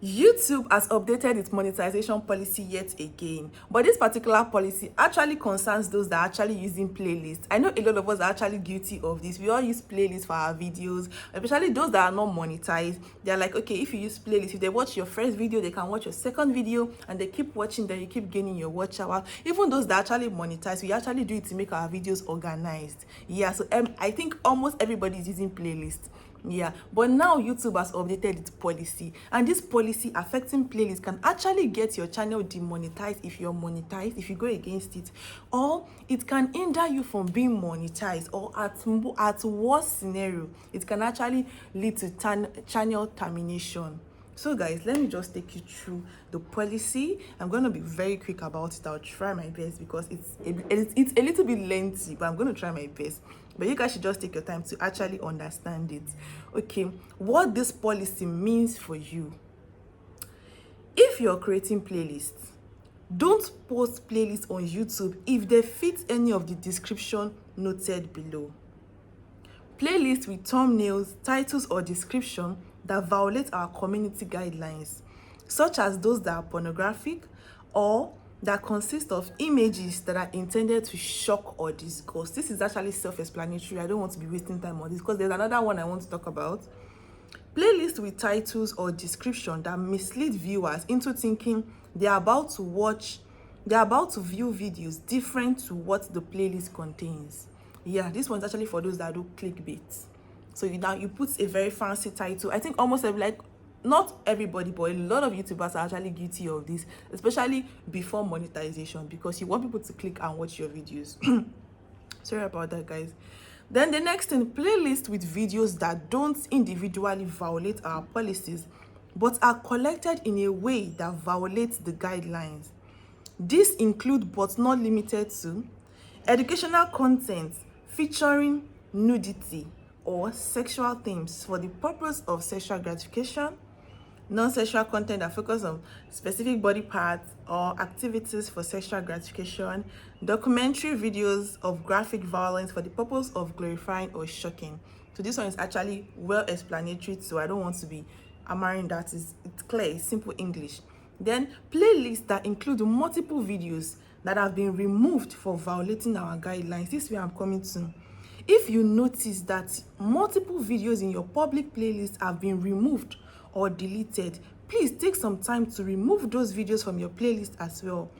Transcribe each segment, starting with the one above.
YouTube has updated its monetization policy yet again, but this particular policy actually concerns those that are actually using playlists. I know a lot of us are actually guilty of this. We all use playlists for our videos, especially those that are not monetized. They're like, okay, if you use playlists, if they watch your first video, they can watch your second video, and they keep watching, then you keep gaining your watch hour. Even those that actually monetize, we actually do it to make our videos organized. Yeah, so I think almost everybody is using playlists. Yeah, but now YouTube has updated its policy, and this policy affecting playlists can actually get your channel demonetized if you're monetized, if you go against it, or it can hinder you from being monetized, or at worst scenario, it can actually lead to channel termination. So guys, let me just take you through the policy. I'm going to be very quick about it. I'll try my best because it's a little bit lengthy, but I'm going to try my best. But you guys should just take your time to actually understand it. Okay, what this policy means for you. If you're creating playlists, don't post playlists on YouTube if they fit any of the description noted below. Playlists with thumbnails, titles, or description that violate our community guidelines, such as those that are pornographic or that consist of images that are intended to shock or disgust. This is actually self-explanatory. I don't want to be wasting time on this because there's another one I want to talk about. Playlists with titles or description that mislead viewers into thinking they're about to view videos different to what the playlist contains. Yeah, this one's actually for those that do clickbait. So you put a very fancy title. I think almost not everybody, but a lot of YouTubers are actually guilty of this, especially before monetization, because you want people to click and watch your videos. Sorry about that, guys. Then the next thing, playlist with videos that don't individually violate our policies, but are collected in a way that violates the guidelines. These include, but not limited to, educational content featuring nudity or sexual themes for the purpose of sexual gratification, non-sexual content that focus on specific body parts or activities for sexual gratification, documentary videos of graphic violence for the purpose of glorifying or shocking. So this one is actually well explanatory, so I don't want to be hammering that. It's clear, it's simple English. Then playlists that include multiple videos that have been removed for violating our guidelines. This is where I'm coming to. If you notice that multiple videos in your public playlist have been removed or deleted, please take some time to remove those videos from your playlist as well.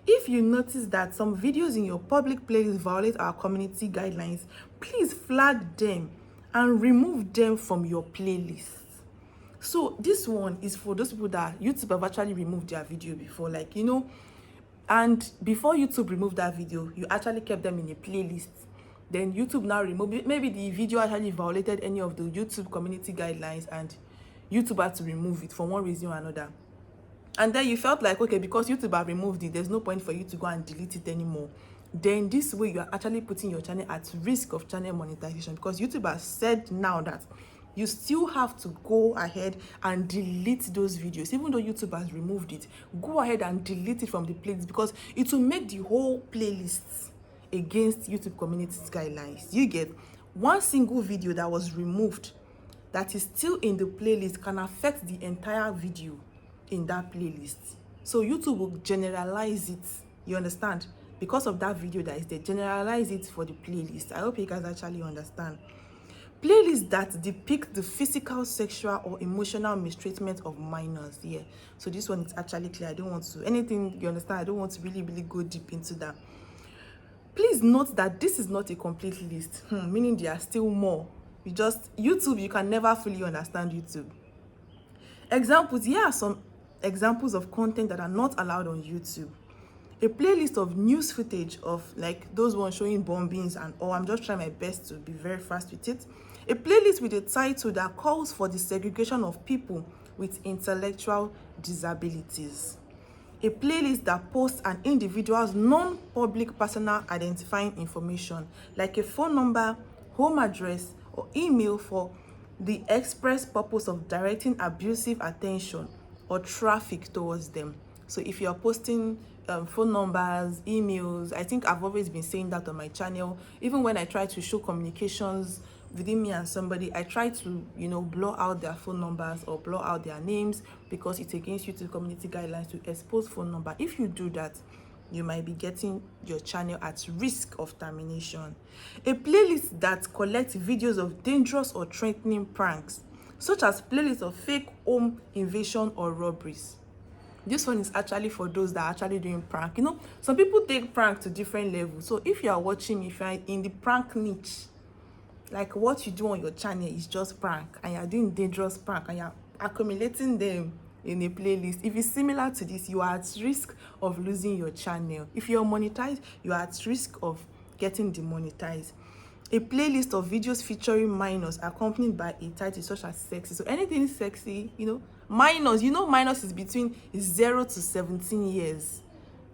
If you notice that some videos in your public playlist violate our community guidelines, please flag them and remove them from your playlist. So this one is for those people that YouTube have actually removed their video before, and before YouTube removed that video, you actually kept them in a playlist. Then YouTube now removed it. Maybe the video actually violated any of the YouTube community guidelines and YouTube had to remove it for one reason or another. And then you felt like, okay, because YouTube have removed it, there's no point for you to go and delete it anymore. Then this way you are actually putting your channel at risk of channel monetization, because YouTube has said now that you still have to go ahead and delete those videos. Even though YouTube has removed it, go ahead and delete it from the playlist, because it will make the whole playlist against YouTube community guidelines. You get one single video that was removed that is still in the playlist can affect the entire video in that playlist. So YouTube will generalize it, you understand? Because of that video that is there, generalize it for the playlist. I hope you guys actually understand. Playlists that depict the physical, sexual, or emotional mistreatment of minors. Yeah, so this one is actually clear. I don't want to anything, you understand? I don't want to really go deep into that. Please note that this is not a complete list, meaning there are still more. YouTube, you can never fully understand YouTube. Examples, here are some examples of content that are not allowed on YouTube. A playlist of news footage of those ones showing bombings and all. I'm just trying my best to be very fast with it. A playlist with a title that calls for the segregation of people with intellectual disabilities. A playlist that posts an individual's non-public personal identifying information, like a phone number, home address, or email for the express purpose of directing abusive attention or traffic towards them. So if you're posting phone numbers, emails, I think I've always been saying that on my channel. Even when I try to show communications within me and somebody, I try to, you know, blur out their phone numbers or blur out their names, because it's against YouTube community guidelines to expose phone number. If you do that, you might be getting your channel at risk of termination. A playlist that collects videos of dangerous or threatening pranks, such as playlists of fake home invasion or robberies. This one is actually for those that are actually doing prank. You know, some people take prank to different levels. So if you are watching, if you are in the prank niche, like what you do on your channel is just prank, and you're doing dangerous prank, and you're accumulating them in a playlist, if it's similar to this, you are at risk of losing your channel. If you're monetized, you are at risk of getting demonetized. A playlist of videos featuring minors accompanied by a title such as sexy. So anything sexy, you know, minors, you know, minors is between 0 to 17 years.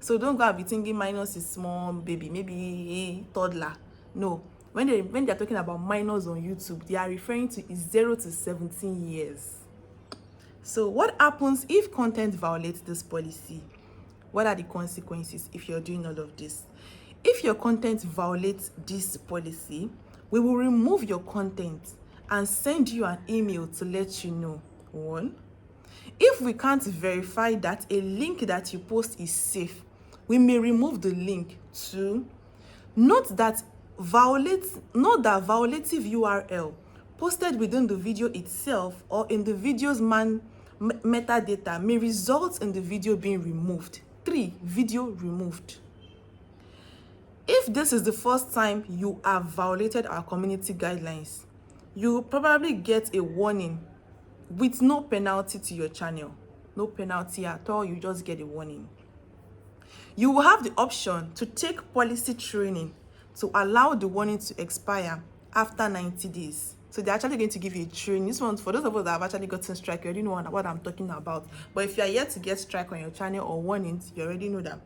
So don't go and be thinking minors is small baby, maybe a toddler. No, when they're talking about minors on YouTube, they are referring to 0 to 17 years. So what happens if content violates this policy? What are the consequences if you're doing all of this? If your content violates this policy, we will remove your content and send you an email to let you know. 1. If we can't verify that a link that you post is safe, we may remove the link. 2. Note that violative URL posted within the video itself or in the video's metadata may result in the video being removed. 3. Video removed. If this is the first time you have violated our community guidelines, you will probably get a warning with no penalty to your channel. No penalty at all, you just get a warning. You will have the option to take policy training to allow the warning to expire after 90 days. So they're actually going to give you a training. This one, for those of us that have actually gotten strike, you already know what I'm talking about. But if you are yet to get strike on your channel or warnings, you already know that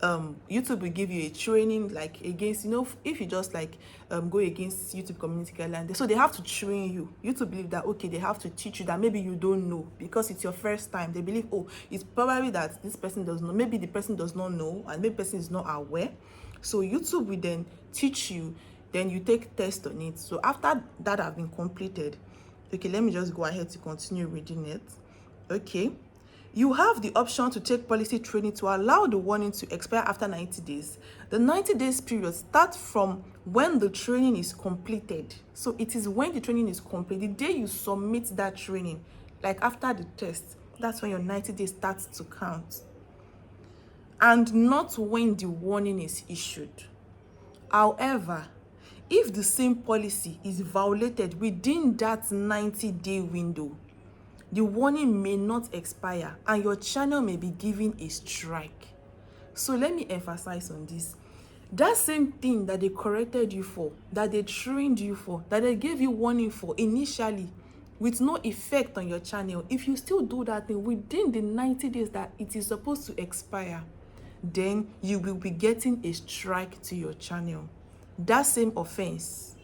YouTube will give you a training, like against, you know, if you just like go against YouTube community guidelines. So they have to train you. YouTube believe that, okay, they have to teach you that maybe you don't know because it's your first time. They believe, oh, it's probably that this person does not, maybe the person does not know, and maybe the person is not aware. So YouTube will then teach you, then you take test on it. So after that have been completed, okay, let me just go ahead to continue reading it. Okay, you have the option to take policy training to allow the warning to expire after 90 days. The 90 days period starts from when the training is completed. So it is when the training is complete, the day you submit that training, like after the test, that's when your 90 days starts to count, and not when the warning is issued. However, if the same policy is violated within that 90-day window, the warning may not expire and your channel may be given a strike. So let me emphasize on this. That same thing that they corrected you for, that they trained you for, that they gave you warning for initially, with no effect on your channel, if you still do that thing within the 90 days that it is supposed to expire, then you will be getting a strike to your channel. That same offense.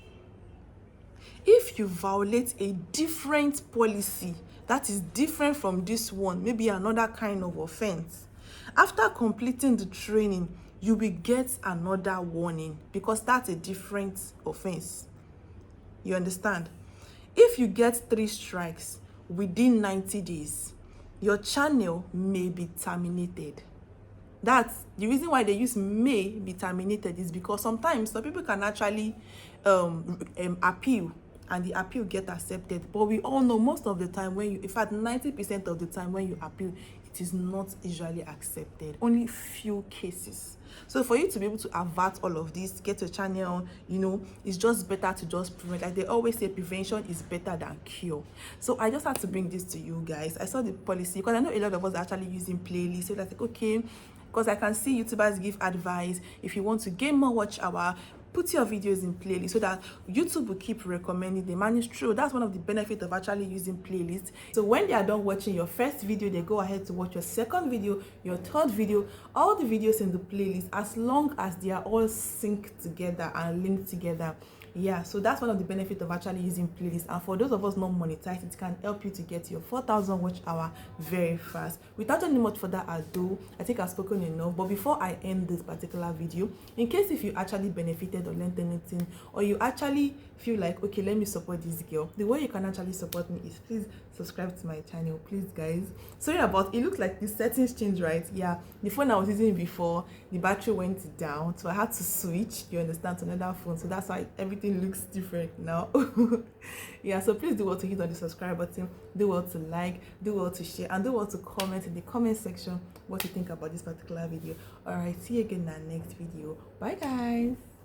If you violate a different policy that is different from this one, maybe another kind of offense, after completing the training, you will get another warning because that's a different offense. You understand? If you get 3 strikes within 90 days, your channel may be terminated. That's the reason why they use may be terminated, is because sometimes some people can actually appeal and the appeal get accepted. But we all know most of the time when you, in fact 90% of the time when you appeal, it is not usually accepted. Only few cases. So for you to be able to avert all of this, get your channel, you know, it's just better to just prevent. Like they always say, prevention is better than cure. So I just had to bring this to you guys. I saw the policy because I know a lot of us are actually using playlists. So that's like, okay, because I can see YouTubers give advice. If you want to gain more watch hour, put your videos in playlist so that YouTube will keep recommending them. And it's true, that's one of the benefits of actually using playlists. So when they are done watching your first video, they go ahead to watch your second video, your third video, all the videos in the playlist, as long as they are all synced together and linked together. Yeah, so that's one of the benefits of actually using playlists. And for those of us not monetized, it can help you to get your 4,000 watch hour very fast. Without any much further ado, I think I've spoken enough. But before I end this particular video, in case if you actually benefited or learned anything, or you actually feel like, okay, let me support this girl, the way you can actually support me is please subscribe to my channel, please guys. Sorry about it, looks like the settings changed, right? Yeah, the phone I was using before, the battery went down, so I had to switch, you understand, to another phone. So that's why everything looks different now. Yeah, so please do well to hit on the subscribe button, do well to like, do well to share, and do well to comment in the comment section what you think about this particular video. All right, see you again in our next video. Bye guys.